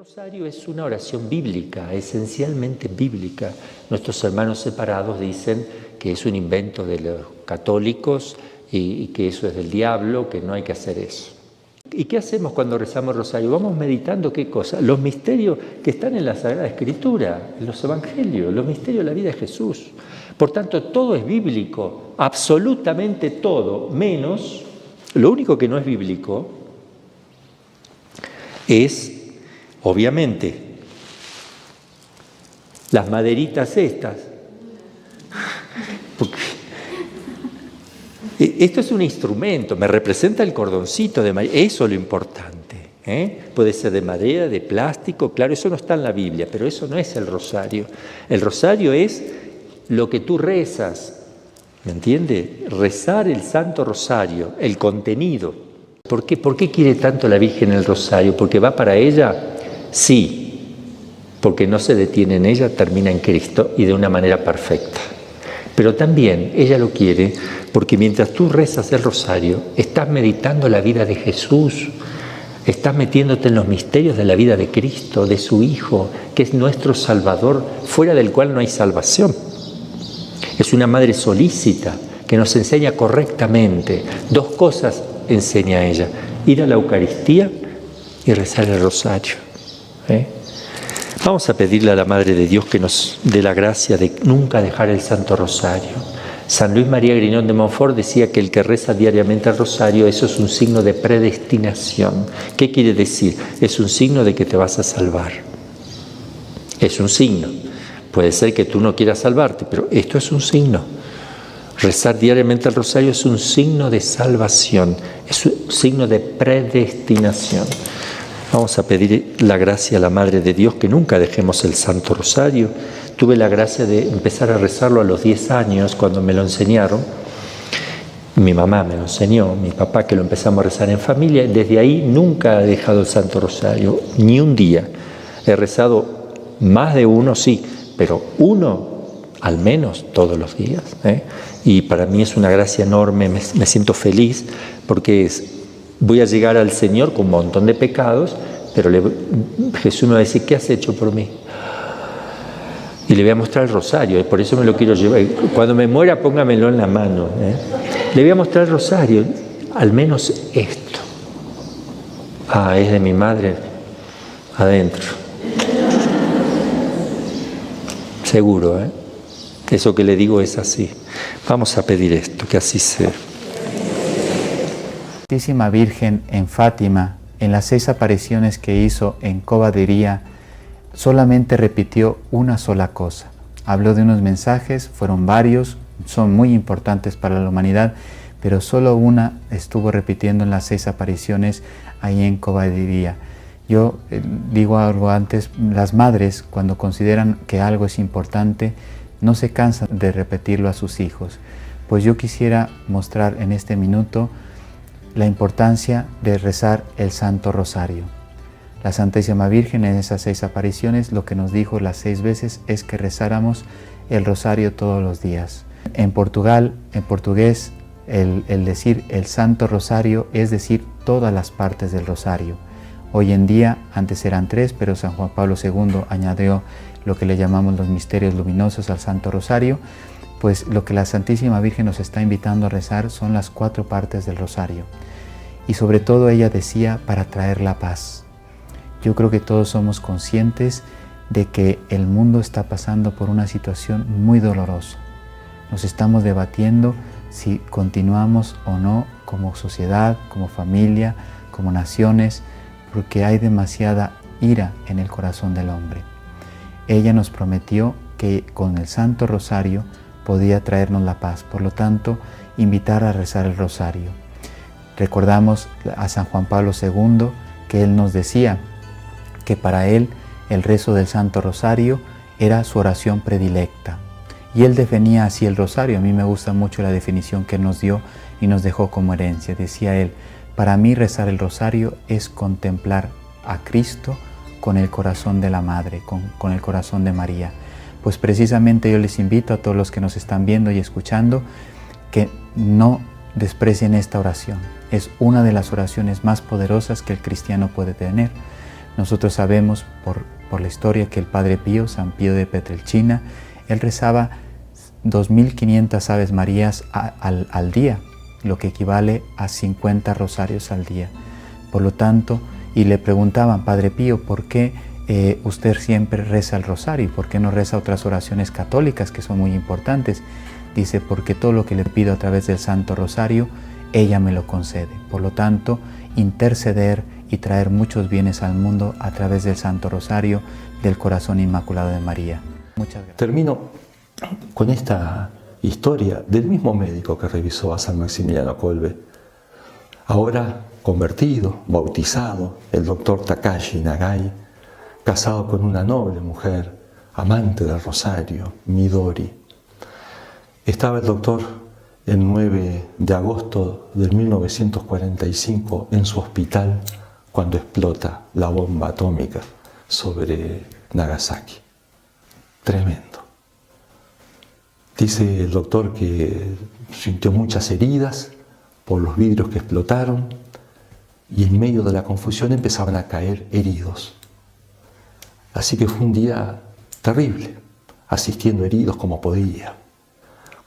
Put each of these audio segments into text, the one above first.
rosario es una oración bíblica, esencialmente bíblica. Nuestros hermanos separados dicen que es un invento de los católicos y que eso es del diablo, que no hay que hacer eso. ¿Y qué hacemos cuando rezamos rosario? Vamos meditando qué cosa, los misterios que están en la Sagrada Escritura, en los Evangelios, los misterios de la vida de Jesús. Por tanto, todo es bíblico, absolutamente todo, menos, lo único que no es bíblico es, obviamente, las maderitas estas. Porque esto es un instrumento, me representa el cordoncito de madera, eso es lo importante. Puede ser de madera, de plástico, claro, eso no está en la Biblia, pero eso no es el rosario. El rosario es lo que tú rezas, ¿me entiende? Rezar el Santo Rosario, el contenido. ¿Por qué? ¿Por qué quiere tanto la Virgen el rosario? ¿Porque va para ella? Sí, porque no se detiene en ella, termina en Cristo y de una manera perfecta. Pero también ella lo quiere porque mientras tú rezas el rosario, estás meditando la vida de Jesús, estás metiéndote en los misterios de la vida de Cristo, de su Hijo, que es nuestro Salvador, fuera del cual no hay salvación. Es una madre solícita que nos enseña correctamente. Dos cosas enseña ella: ir a la Eucaristía y rezar el rosario. Vamos a pedirle a la Madre de Dios que nos dé la gracia de nunca dejar el Santo Rosario. San Luis María Griñón de Montfort decía que el que reza diariamente el rosario, eso es un signo de predestinación. ¿Qué quiere decir? Es un signo de que te vas a salvar. Es un signo. Puede ser que tú no quieras salvarte, pero esto es un signo. Rezar diariamente el rosario es un signo de salvación, es un signo de predestinación. Vamos a pedir la gracia a la Madre de Dios que nunca dejemos el Santo Rosario. Tuve la gracia de empezar a rezarlo a los 10 años cuando me lo enseñaron. Mi mamá me lo enseñó, mi papá, que lo empezamos a rezar en familia. Desde ahí nunca he dejado el Santo Rosario, ni un día. He rezado más de uno, sí, pero uno al menos todos los días. Y para mí es una gracia enorme, me siento feliz porque voy a llegar al Señor con un montón de pecados, pero Jesús me va a decir: ¿qué has hecho por mí? Y le voy a mostrar el rosario, por eso me lo quiero llevar. Cuando me muera, póngamelo en la mano. Le voy a mostrar el rosario, al menos esto. Ah, es de mi madre, adentro. Seguro, Eso que le digo es así. Vamos a pedir esto, que así sea. Santísima Virgen en Fátima, en las 6 apariciones que hizo en Cova de Iría, solamente repitió una sola cosa. Habló de unos mensajes, fueron varios, son muy importantes para la humanidad, pero solo una estuvo repitiendo en las 6 apariciones ahí en Cova de Iría. Yo digo algo antes, las madres cuando consideran que algo es importante, no se cansan de repetirlo a sus hijos. Pues yo quisiera mostrar en este minuto la importancia de rezar el Santo Rosario. La Santísima Virgen en esas 6 apariciones lo que nos dijo las 6 veces es que rezáramos el rosario todos los días. En Portugal, en portugués, el decir el Santo Rosario es decir todas las partes del rosario. Hoy en día, antes eran 3, pero San Juan Pablo II añadió lo que le llamamos los misterios luminosos al Santo Rosario. Pues lo que la Santísima Virgen nos está invitando a rezar son las 4 partes del rosario. Y sobre todo ella decía para traer la paz. Yo creo que todos somos conscientes de que el mundo está pasando por una situación muy dolorosa. Nos estamos debatiendo si continuamos o no como sociedad, como familia, como naciones, porque hay demasiada ira en el corazón del hombre. Ella nos prometió que con el Santo Rosario podía traernos la paz, por lo tanto, invitar a rezar el rosario. Recordamos a San Juan Pablo II que él nos decía que para él el rezo del Santo Rosario era su oración predilecta. Y él definía así el rosario. A mí me gusta mucho la definición que él nos dio y nos dejó como herencia. Decía él: para mí rezar el rosario es contemplar a Cristo con el corazón de la Madre, con el corazón de María. Pues precisamente yo les invito a todos los que nos están viendo y escuchando que no desprecien esta oración. Es una de las oraciones más poderosas que el cristiano puede tener, Nosotros sabemos por la historia que el Padre Pío, San Pío de Pietrelcina, él rezaba 2.500 Aves Marías al día, lo que equivale a 50 rosarios al día. Por lo tanto, y le preguntaban, Padre Pío, ¿por qué usted siempre reza el rosario? ¿Por qué no reza otras oraciones católicas que son muy importantes? Dice, porque todo lo que le pido a través del Santo Rosario, ella me lo concede. Por lo tanto, interceder y traer muchos bienes al mundo a través del Santo Rosario del Corazón Inmaculado de María. Muchas gracias. Termino con esta historia del mismo médico que revisó a San Maximiliano Kolbe. Ahora convertido, bautizado, el doctor Takashi Nagai, casado con una noble mujer, amante del rosario, Midori. Estaba el doctor el 9 de agosto de 1945 en su hospital cuando explota la bomba atómica sobre Nagasaki. Tremendo. Dice el doctor que sintió muchas heridas por los vidrios que explotaron y en medio de la confusión empezaban a caer heridos. Así que fue un día terrible, asistiendo heridos como podía.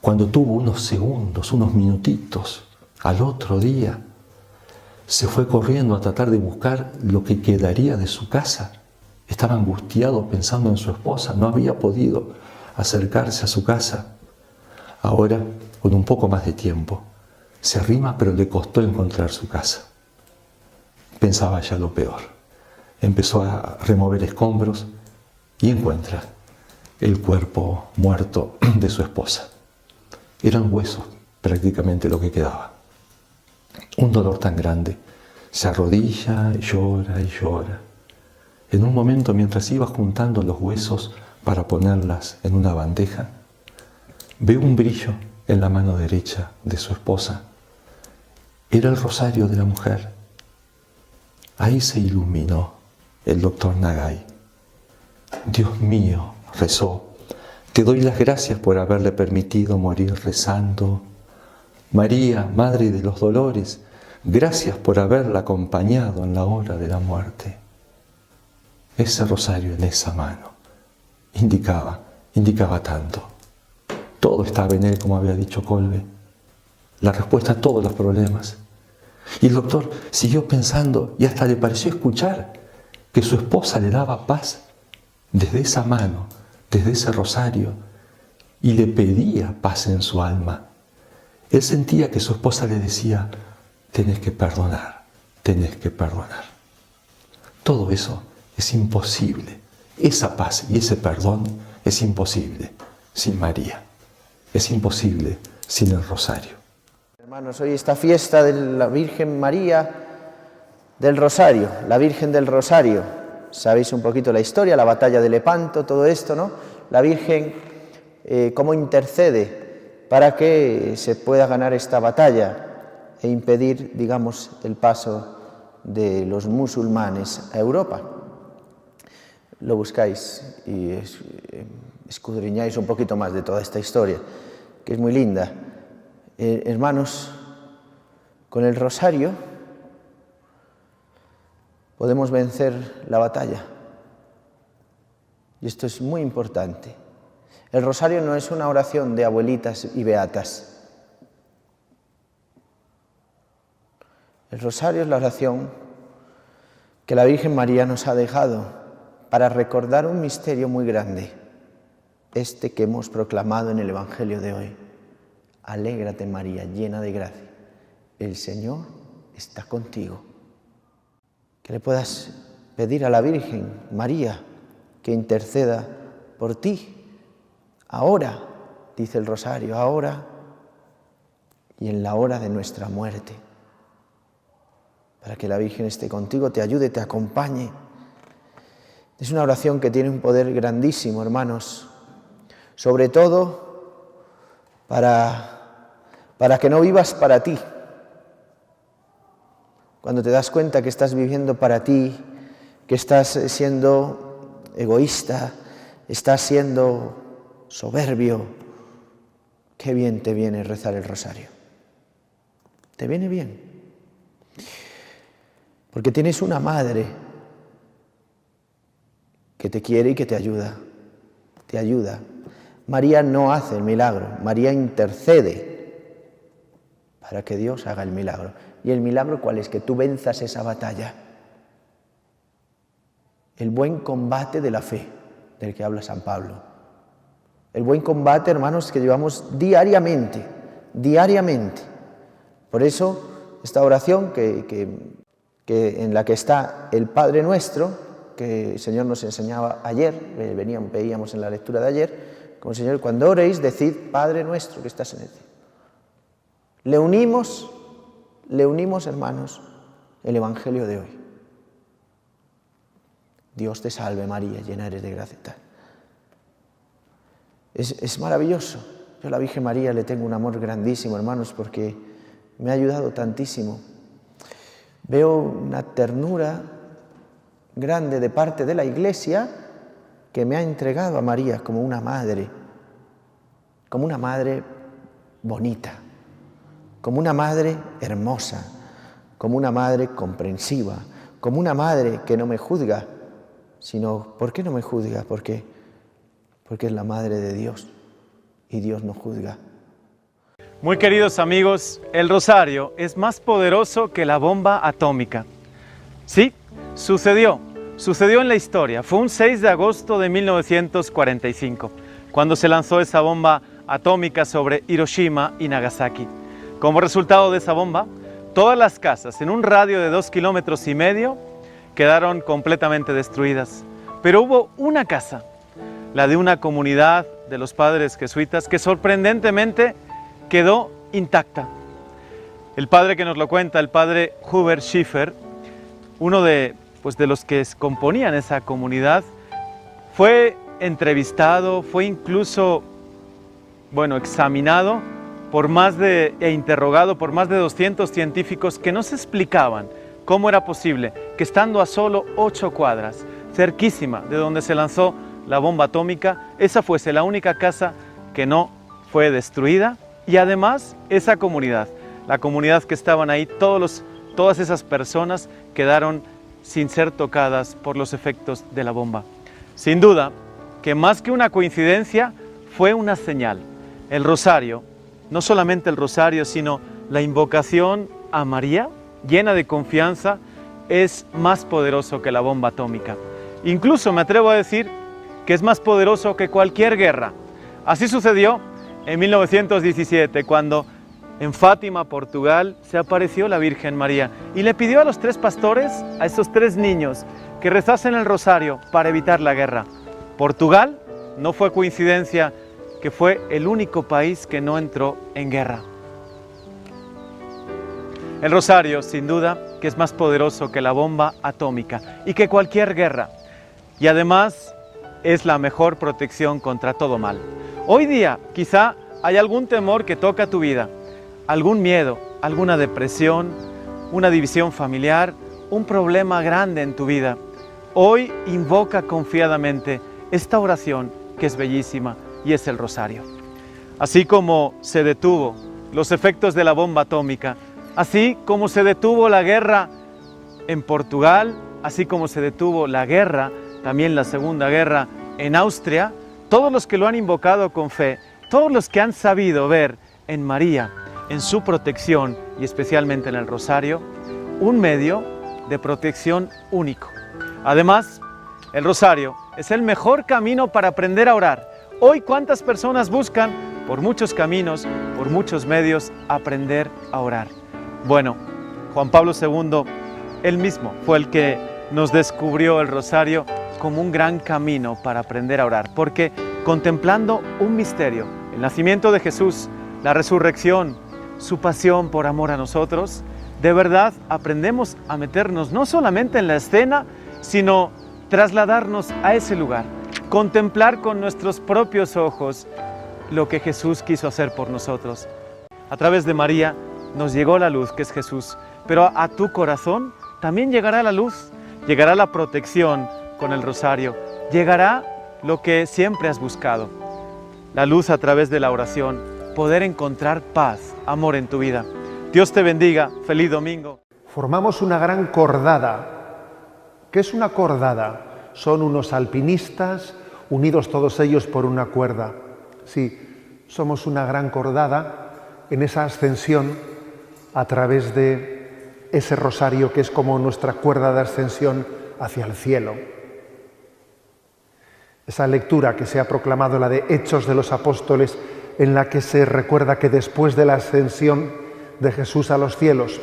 Cuando tuvo unos segundos, unos minutitos, al otro día, se fue corriendo a tratar de buscar lo que quedaría de su casa. Estaba angustiado pensando en su esposa, no había podido acercarse a su casa. Ahora, con un poco más de tiempo, se arrima, pero le costó encontrar su casa. Pensaba ya lo peor. Empezó a remover escombros y encuentra el cuerpo muerto de su esposa. Eran huesos prácticamente lo que quedaba. Un dolor tan grande. Se arrodilla, llora y llora. En un momento, mientras iba juntando los huesos para ponerlas en una bandeja, ve un brillo en la mano derecha de su esposa. Era el rosario de la mujer. Ahí se iluminó el doctor Nagai. Dios mío, rezó, te doy las gracias por haberle permitido morir rezando. María, Madre de los Dolores, gracias por haberla acompañado en la hora de la muerte. Ese rosario en esa mano indicaba tanto. Todo estaba en él, como había dicho Kolbe. La respuesta a todos los problemas. Y el doctor siguió pensando y hasta le pareció escuchar que su esposa le daba paz desde esa mano, desde ese rosario, y le pedía paz en su alma. Él sentía que su esposa le decía, tenés que perdonar, tenés que perdonar. Todo eso es imposible. Esa paz y ese perdón es imposible sin María. Es imposible sin el rosario. Hermanos, hoy esta fiesta de la Virgen María del Rosario, la Virgen del Rosario. Sabéis un poquito la historia, la batalla de Lepanto, todo esto, ¿no? La Virgen, cómo intercede para que se pueda ganar esta batalla e impedir, digamos, el paso de los musulmanes a Europa. Lo buscáis y escudriñáis un poquito más de toda esta historia, que es muy linda. Hermanos, con el rosario podemos vencer la batalla. Y esto es muy importante. El rosario no es una oración de abuelitas y beatas. El rosario es la oración que la Virgen María nos ha dejado para recordar un misterio muy grande, este que hemos proclamado en el Evangelio de hoy. Alégrate María, llena de gracia, el Señor está contigo. Que le puedas pedir a la Virgen María que interceda por ti, ahora, dice el rosario, ahora y en la hora de nuestra muerte, para que la Virgen esté contigo, te ayude, te acompañe. Es una oración que tiene un poder grandísimo, hermanos, sobre todo para que no vivas para ti. Cuando te das cuenta que estás viviendo para ti, que estás siendo egoísta, estás siendo soberbio, qué bien te viene rezar el rosario. Te viene bien. Porque tienes una madre que te quiere y que te ayuda. Te ayuda. María no hace el milagro, María intercede para que Dios haga el milagro. ¿Y el milagro cuál es? Que tú venzas esa batalla. El buen combate de la fe, del que habla San Pablo. El buen combate, hermanos, que llevamos diariamente. Por eso, esta oración en la que está el Padre Nuestro, que el Señor nos enseñaba ayer, veíamos en la lectura de ayer, como el Señor, cuando oréis, decid, Padre Nuestro que estás en el cielo. Le unimos, hermanos, el Evangelio de hoy. Dios te salve María, llena eres de gracia. Es maravilloso. Yo a la Virgen María le tengo un amor grandísimo, hermanos, porque me ha ayudado tantísimo. Veo una ternura grande de parte de la Iglesia que me ha entregado a María como una madre bonita, como una madre hermosa, como una madre comprensiva, como una madre que no me juzga, sino, ¿por qué no me juzga? Porque es la madre de Dios y Dios no juzga. Muy queridos amigos, el rosario es más poderoso que la bomba atómica. Sí, sucedió en la historia. Fue un 6 de agosto de 1945, cuando se lanzó esa bomba atómica sobre Hiroshima y Nagasaki. Como resultado de esa bomba, todas las casas en un radio de 2,5 kilómetros quedaron completamente destruidas. Pero hubo una casa, la de una comunidad de los padres jesuitas, que sorprendentemente quedó intacta. El padre que nos lo cuenta, el padre Hubert Schiffer, uno de los que componían esa comunidad, fue entrevistado, fue incluso, examinado e interrogado por más de 200 científicos que no se explicaban cómo era posible que estando a solo 8 cuadras, cerquísima de donde se lanzó la bomba atómica, esa fuese la única casa que no fue destruida. Y además esa comunidad, la comunidad que estaban ahí, todas esas personas quedaron sin ser tocadas por los efectos de la bomba. Sin duda que más que una coincidencia fue una señal. El rosario, no solamente el rosario, sino la invocación a María, llena de confianza, es más poderoso que la bomba atómica. Incluso me atrevo a decir que es más poderoso que cualquier guerra. Así sucedió en 1917, cuando en Fátima, Portugal, se apareció la Virgen María y le pidió a los 3 pastores, a esos 3 niños, que rezasen el rosario para evitar la guerra. Portugal, no fue coincidencia que fue el único país que no entró en guerra. El rosario, sin duda, que es más poderoso que la bomba atómica y que cualquier guerra. Y además, es la mejor protección contra todo mal. Hoy día, quizá hay algún temor que toca tu vida, algún miedo, alguna depresión, una división familiar, un problema grande en tu vida. Hoy invoca confiadamente esta oración que es bellísima y es el rosario. Así como se detuvo los efectos de la bomba atómica, así como se detuvo la guerra en Portugal, así como se detuvo la guerra, también la Segunda Guerra en Austria, todos los que lo han invocado con fe, todos los que han sabido ver en María, en su protección y especialmente en el rosario, un medio de protección único. Además, el rosario es el mejor camino para aprender a orar. Hoy, ¿cuántas personas buscan por muchos caminos, por muchos medios, aprender a orar? Bueno, Juan Pablo II, él mismo fue el que nos descubrió el rosario como un gran camino para aprender a orar, porque contemplando un misterio, el nacimiento de Jesús, la resurrección, su pasión por amor a nosotros, de verdad aprendemos a meternos no solamente en la escena, sino trasladarnos a ese lugar, contemplar con nuestros propios ojos lo que Jesús quiso hacer por nosotros. A través de María nos llegó la luz, que es Jesús, pero a tu corazón también llegará la luz, llegará la protección con el rosario, llegará lo que siempre has buscado, la luz a través de la oración, poder encontrar paz, amor en tu vida. Dios te bendiga, feliz domingo. Formamos una gran cordada. ¿Qué es una cordada? son unos alpinistas unidos todos ellos por una cuerda. Sí, somos una gran cordada en esa ascensión a través de ese rosario que es como nuestra cuerda de ascensión hacia el cielo. Esa lectura que se ha proclamado, la de Hechos de los Apóstoles, en la que se recuerda que después de la ascensión de Jesús a los cielos,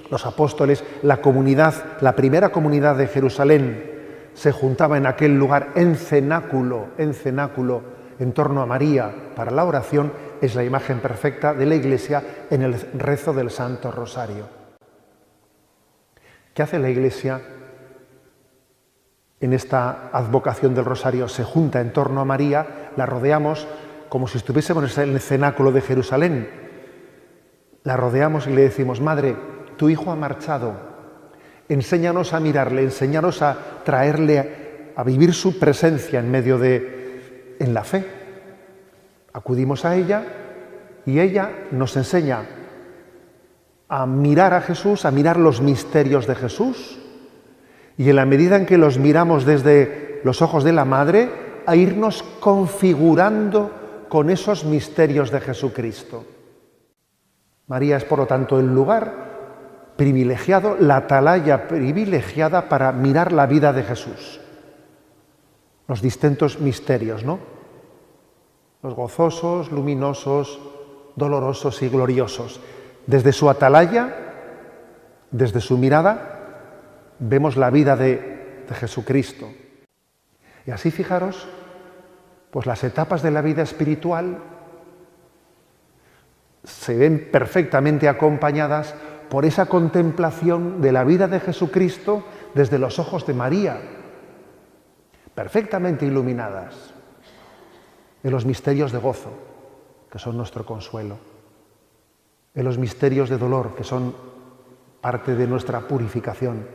los apóstoles, la comunidad, la primera comunidad de Jerusalén, se juntaba en aquel lugar en cenáculo, en torno a María para la oración. Es la imagen perfecta de la Iglesia en el rezo del Santo Rosario. ¿Qué hace la Iglesia en esta advocación del Rosario? Se junta en torno a María, la rodeamos como si estuviésemos en el cenáculo de Jerusalén. La rodeamos y le decimos: Madre, tu hijo ha marchado, enséñanos a mirarle, enséñanos a traerle a vivir su presencia en la fe. Acudimos a ella y ella nos enseña a mirar a Jesús, a mirar los misterios de Jesús, y en la medida en que los miramos desde los ojos de la Madre, a irnos configurando con esos misterios de Jesucristo. María es, por lo tanto, el lugar privilegiado, la atalaya privilegiada para mirar la vida de Jesús. Los distintos misterios, ¿no? Los gozosos, luminosos, dolorosos y gloriosos. Desde su atalaya, desde su mirada, vemos la vida de Jesucristo. Y así, fijaros, pues las etapas de la vida espiritual se ven perfectamente acompañadas por esa contemplación de la vida de Jesucristo desde los ojos de María, perfectamente iluminadas en los misterios de gozo, que son nuestro consuelo, en los misterios de dolor, que son parte de nuestra purificación,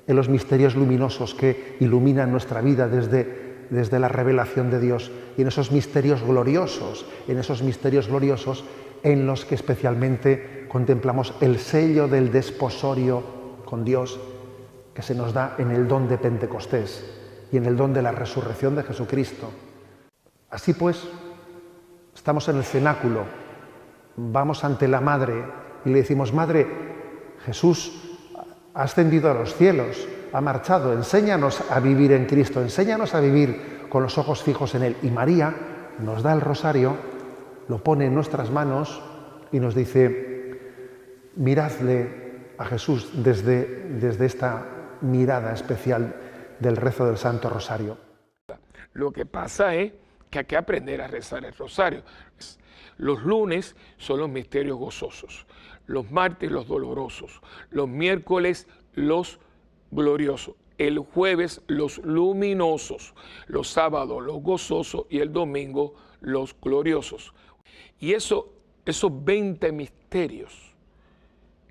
en los misterios luminosos que iluminan nuestra vida desde la revelación de Dios, y en esos misterios gloriosos, en los que especialmente contemplamos el sello del desposorio con Dios que se nos da en el don de Pentecostés y en el don de la resurrección de Jesucristo. Así pues, estamos en el cenáculo, vamos ante la Madre y le decimos: Madre, Jesús ha ascendido a los cielos, ha marchado, enséñanos a vivir en Cristo, enséñanos a vivir con los ojos fijos en Él. Y María nos da el rosario, lo pone en nuestras manos y nos dice: miradle a Jesús desde esta mirada especial del rezo del Santo Rosario. Lo que pasa es que hay que aprender a rezar el rosario. Los lunes son los misterios gozosos, los martes los dolorosos, los miércoles los gloriosos, el jueves los luminosos, los sábados los gozosos y el domingo los gloriosos. Y esos 20 misterios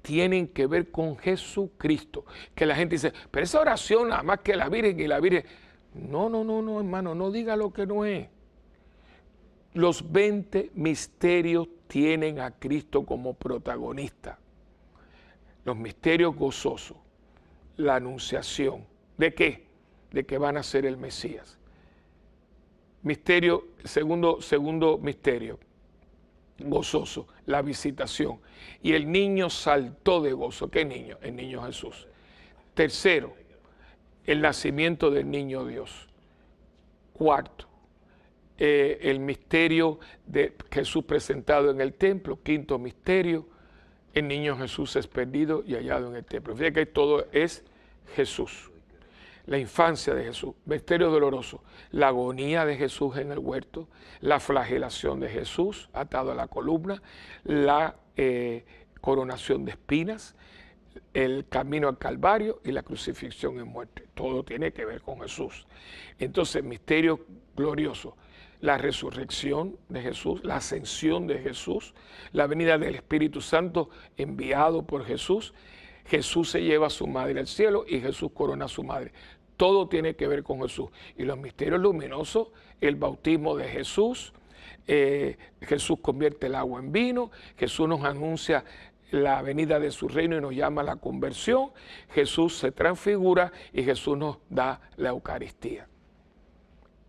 tienen que ver con Jesucristo. Que la gente dice: pero esa oración nada más que la Virgen y la Virgen. No, hermano, no diga lo que no es. Los 20 misterios tienen a Cristo como protagonista. Los misterios gozosos, la anunciación. ¿De qué? De que van a ser el Mesías. Misterio, segundo misterio gozoso, la visitación. Y el niño saltó de gozo. ¿Qué niño? El niño Jesús. Tercero, el nacimiento del niño Dios. Cuarto, el misterio de Jesús presentado en el templo. Quinto misterio, el niño Jesús es perdido y hallado en el templo. Fíjate que todo es Jesús. La infancia de Jesús, misterio doloroso, la agonía de Jesús en el huerto, la flagelación de Jesús atado a la columna, la coronación de espinas, el camino al Calvario y la crucifixión en muerte. Todo tiene que ver con Jesús. Entonces, misterio glorioso, la resurrección de Jesús, la ascensión de Jesús, la venida del Espíritu Santo enviado por Jesús. Jesús se lleva a su madre al cielo y Jesús corona a su madre. Todo tiene que ver con Jesús. Y los misterios luminosos, el bautismo de Jesús, Jesús convierte el agua en vino, Jesús nos anuncia la venida de su reino y nos llama a la conversión. Jesús se transfigura y Jesús nos da la Eucaristía.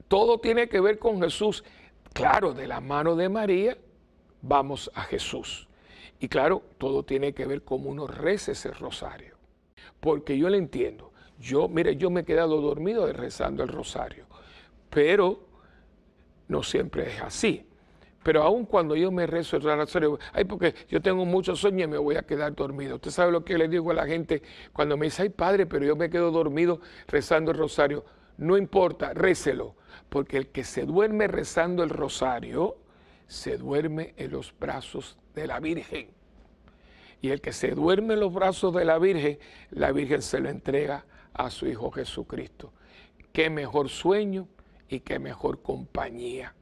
Todo tiene que ver con Jesús. Claro, de la mano de María vamos a Jesús. Y claro, todo tiene que ver cómo uno reza ese rosario. Porque yo le entiendo. Mire, yo me he quedado dormido rezando el rosario. Pero no siempre es así. Pero aun cuando yo me rezo el rosario, ay, porque yo tengo mucho sueño y me voy a quedar dormido. Usted sabe lo que le digo a la gente cuando me dice, ay, padre, pero yo me quedo dormido rezando el rosario. No importa, récelo, porque el que se duerme rezando el rosario, se duerme en los brazos de la Virgen. Y el que se duerme en los brazos de la Virgen se lo entrega a su Hijo Jesucristo. Qué mejor sueño y qué mejor compañía.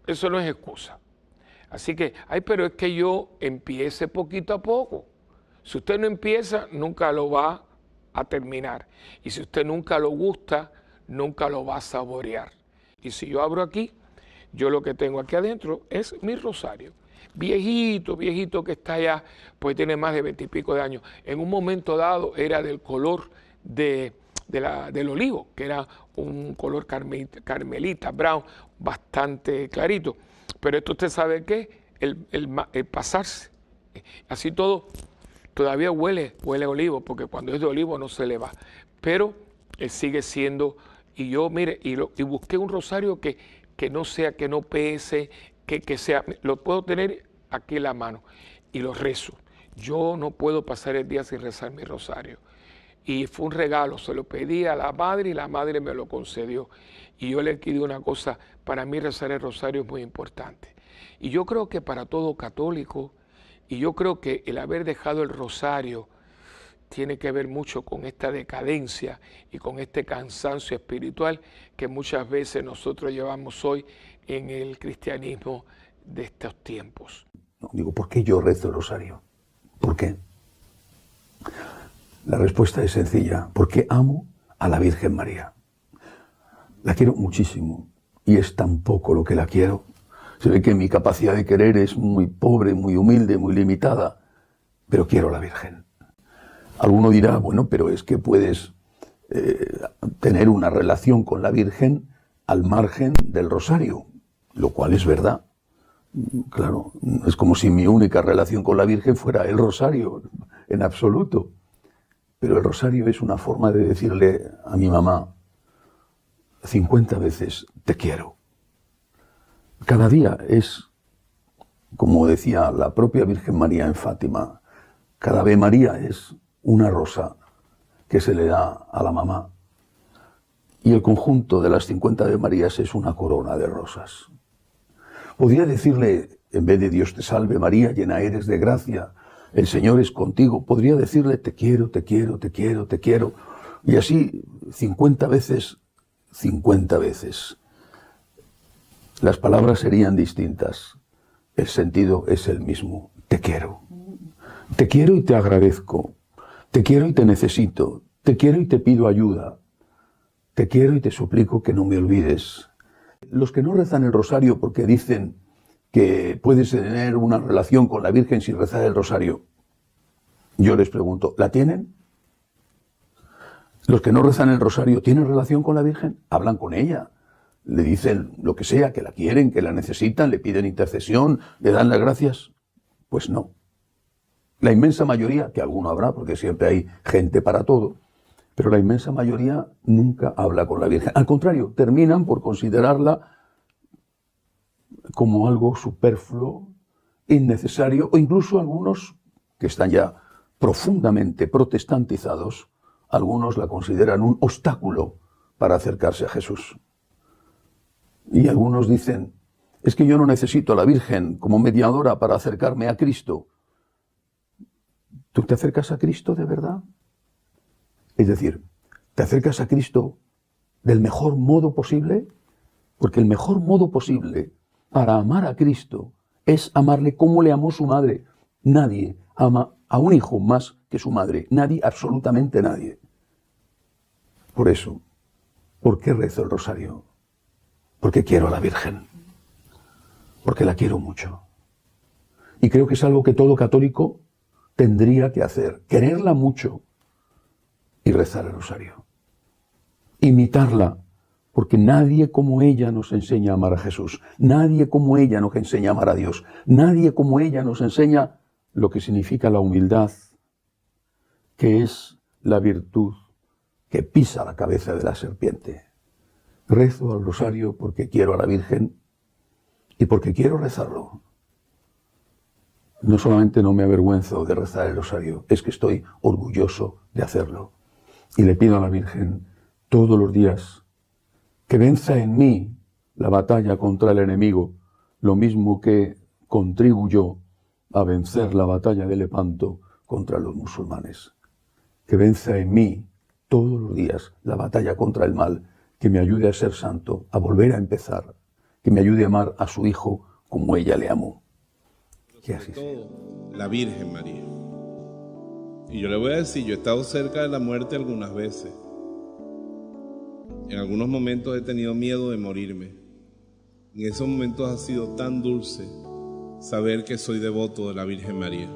Eso no es excusa. Así que, pero es que yo empiece poquito a poco. Si usted no empieza, nunca lo va a terminar. Y si usted nunca lo gusta, nunca lo va a saborear. Y si yo abro aquí, yo lo que tengo aquí adentro es mi rosario. Viejito, viejito que está allá, pues tiene más de 20 y pico de años. En un momento dado era del color del olivo, que era un color carmelita, brown, bastante clarito. Pero esto usted sabe qué, el pasarse. Así todo, todavía huele a olivo, porque cuando es de olivo no se le va. Pero sigue siendo, y yo, mire, y busqué un rosario que no sea, que no pese, que sea, lo puedo tener aquí en la mano y lo rezo. Yo no puedo pasar el día sin rezar mi rosario. Y fue un regalo, se lo pedí a la madre y la madre me lo concedió. Y yo le digo una cosa, para mí rezar el rosario es muy importante. Y yo creo que para todo católico, y yo creo que el haber dejado el rosario tiene que ver mucho con esta decadencia y con este cansancio espiritual que muchas veces nosotros llevamos hoy en el cristianismo de estos tiempos. No, digo, ¿por qué yo rezo el rosario? ¿Por qué? La respuesta es sencilla, porque amo a la Virgen María. La quiero muchísimo y es tan poco lo que la quiero. Se ve que mi capacidad de querer es muy pobre, muy humilde, muy limitada, pero quiero a la Virgen. Alguno dirá, bueno, pero es que puedes tener una relación con la Virgen al margen del rosario, lo cual es verdad. Claro, es como si mi única relación con la Virgen fuera el rosario, en absoluto. Pero el rosario es una forma de decirle a mi mamá 50 veces, te quiero. Cada día es, como decía la propia Virgen María en Fátima, cada Ave María es una rosa que se le da a la mamá. Y el conjunto de las 50 Ave Marías es una corona de rosas. Podría decirle, en vez de Dios te salve María, llena eres de gracia, el Señor es contigo, podría decirle te quiero, te quiero, te quiero, te quiero. Y así 50 veces, 50 veces. Las palabras serían distintas, el sentido es el mismo, te quiero. Te quiero y te agradezco, te quiero y te necesito, te quiero y te pido ayuda, te quiero y te suplico que no me olvides. Los que no rezan el rosario porque dicen que puedes tener una relación con la Virgen sin rezar el rosario, yo les pregunto, ¿la tienen? Los que no rezan el rosario, ¿tienen relación con la Virgen? Hablan con ella, le dicen lo que sea, que la quieren, que la necesitan, le piden intercesión, le dan las gracias. Pues no. La inmensa mayoría, que alguno habrá, porque siempre hay gente para todo, pero la inmensa mayoría nunca habla con la Virgen. Al contrario, terminan por considerarla como algo superfluo, innecesario, o incluso algunos que están ya profundamente protestantizados, algunos la consideran un obstáculo para acercarse a Jesús. Y algunos dicen, es que yo no necesito a la Virgen como mediadora para acercarme a Cristo. ¿Tú te acercas a Cristo de verdad? Es decir, ¿te acercas a Cristo del mejor modo posible? Porque el mejor modo posible para amar a Cristo es amarle como le amó su madre. Nadie ama a un hijo más que su madre. Nadie, absolutamente nadie. Por eso, ¿por qué rezo el rosario? Porque quiero a la Virgen. Porque la quiero mucho. Y creo que es algo que todo católico tendría que hacer, quererla mucho y rezar el rosario. Imitarla, porque nadie como ella nos enseña a amar a Jesús, nadie como ella nos enseña a amar a Dios, nadie como ella nos enseña lo que significa la humildad, que es la virtud que pisa la cabeza de la serpiente. Rezo al rosario porque quiero a la Virgen y porque quiero rezarlo. No solamente no me avergüenzo de rezar el rosario, es que estoy orgulloso de hacerlo. Y le pido a la Virgen todos los días que venza en mí la batalla contra el enemigo, lo mismo que contribuyó a vencer la batalla de Lepanto contra los musulmanes. Que venza en mí todos los días la batalla contra el mal, que me ayude a ser santo, a volver a empezar, que me ayude a amar a su Hijo como ella le amó. Que así sea. La Virgen María. Y yo le voy a decir, yo he estado cerca de la muerte algunas veces. En algunos momentos he tenido miedo de morirme. En esos momentos ha sido tan dulce saber que soy devoto de la Virgen María.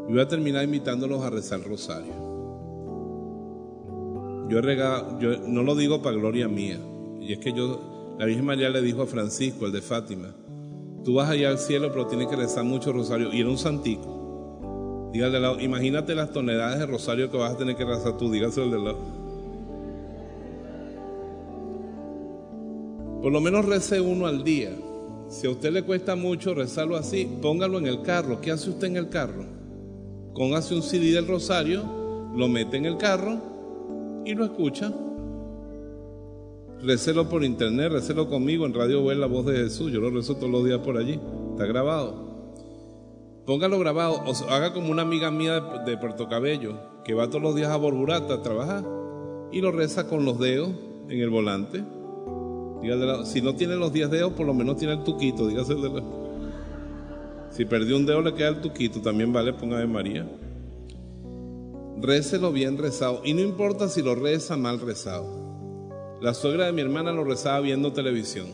Y voy a terminar invitándolos a rezar el rosario. Yo no lo digo para gloria mía. Y es que la Virgen María le dijo a Francisco, el de Fátima, tú vas allá al cielo, pero tienes que rezar mucho rosario. Y era un santico. Dígale al lado, imagínate las toneladas de rosario que vas a tener que rezar tú. Dígaselo al de lado. Por lo menos rece uno al día. Si a usted le cuesta mucho rezarlo así, póngalo en el carro. ¿Qué hace usted en el carro? Póngase un CD del rosario, lo mete en el carro y lo escucha. Récelo por internet, récelo conmigo en Radio Web, La Voz de Jesús. Yo lo rezo todos los días por allí. Está grabado. Póngalo grabado. O haga como una amiga mía de Puerto Cabello, que va todos los días a Borburata a trabajar y lo reza con los dedos en el volante. Dígale, si no tiene los 10 dedos, por lo menos tiene el tuquito. Dígaselo. Si perdió un dedo, le queda el tuquito. También vale, ponga Ave María. Récelo bien rezado. Y no importa si lo reza mal rezado. La suegra de mi hermana lo rezaba viendo televisión.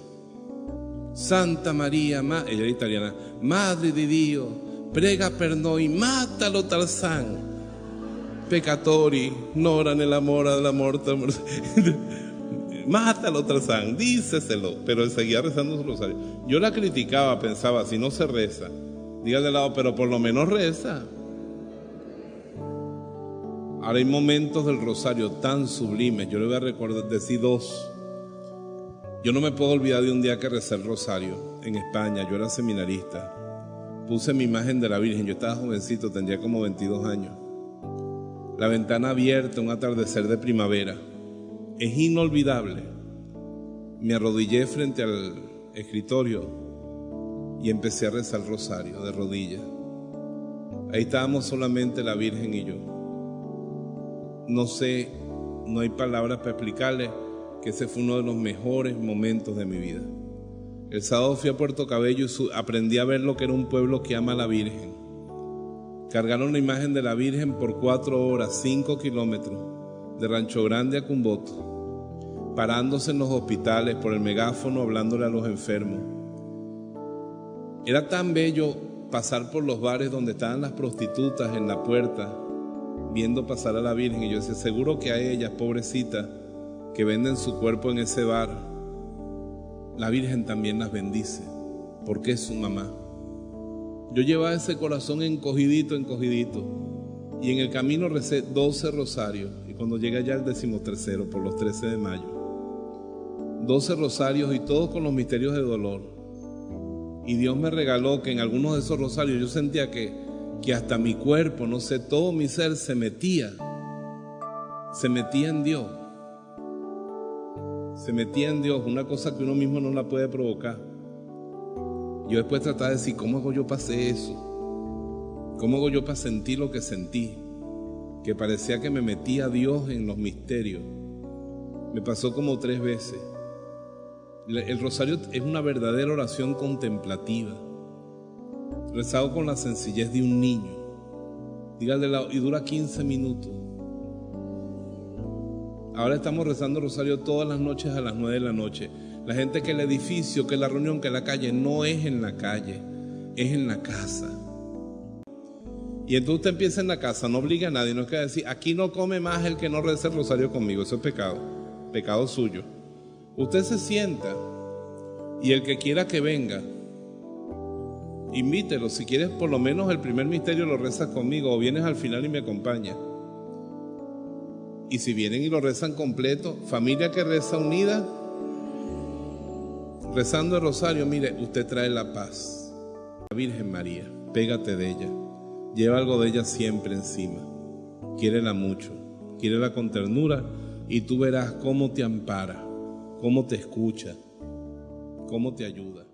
Santa María, ella era italiana. Madre de Dios, prega per noi, mátalo Tarzán. Peccatori, nora nella mora della morte. Mátalo Tarzán, díceselo. Pero él seguía rezando su rosario. Yo la criticaba, pensaba, si no se reza, dígale al lado, pero por lo menos reza. Ahora hay momentos del rosario tan sublimes. Yo le voy a decir dos. Yo no me puedo olvidar de un día que recé el rosario en España. Yo era seminarista. Puse mi imagen de la Virgen. Yo estaba jovencito, tendría como 22 años. La ventana abierta, un atardecer de primavera. Es inolvidable. Me arrodillé frente al escritorio y empecé a rezar el rosario de rodillas. Ahí estábamos solamente la Virgen y yo. No sé, no hay palabras para explicarles que ese fue uno de los mejores momentos de mi vida. El sábado fui a Puerto Cabello y aprendí a ver lo que era un pueblo que ama a la Virgen. Cargaron la imagen de la Virgen por 4 horas, 5 kilómetros, de Rancho Grande a Cumboto, parándose en los hospitales por el megáfono, hablándole a los enfermos. Era tan bello pasar por los bares donde estaban las prostitutas en la puerta, viendo pasar a la Virgen, y yo decía, seguro que a ellas, pobrecitas, que venden su cuerpo en ese bar, la Virgen también las bendice, porque es su mamá. Yo llevaba ese corazón encogidito, y en el camino recé 12 rosarios, y cuando llegué allá el 13º, por los 13 de mayo, 12 rosarios y todos con los misterios de dolor. Y Dios me regaló que en algunos de esos rosarios yo sentía que hasta mi cuerpo, no sé, todo mi ser se metía en Dios. Se metía en Dios, una cosa que uno mismo no la puede provocar. Yo después trataba de decir, ¿cómo hago yo para hacer eso? ¿Cómo hago yo para sentir lo que sentí? Que parecía que me metía a Dios en los misterios. Me pasó como 3 veces. El rosario es una verdadera oración contemplativa, rezado con la sencillez de un niño. Dígale, y dura 15 minutos. Ahora estamos rezando rosario todas las noches a las 9 de la noche. La gente que el edificio, que la reunión, que la calle, no es en la calle, es en la casa. Y entonces usted empieza en la casa, no obliga a nadie, no es que decir, aquí no come más el que no reza el rosario conmigo, eso es pecado, pecado suyo. Usted se sienta y el que quiera que venga, invítelo. Si quieres, por lo menos el primer misterio lo rezas conmigo o vienes al final y me acompañas. Y si vienen y lo rezan completo, familia que reza unida, rezando el rosario, mire, usted trae la paz. La Virgen María, pégate de ella, lleva algo de ella siempre encima. Quiérela mucho, quiérela con ternura y tú verás cómo te ampara, cómo te escucha, cómo te ayuda.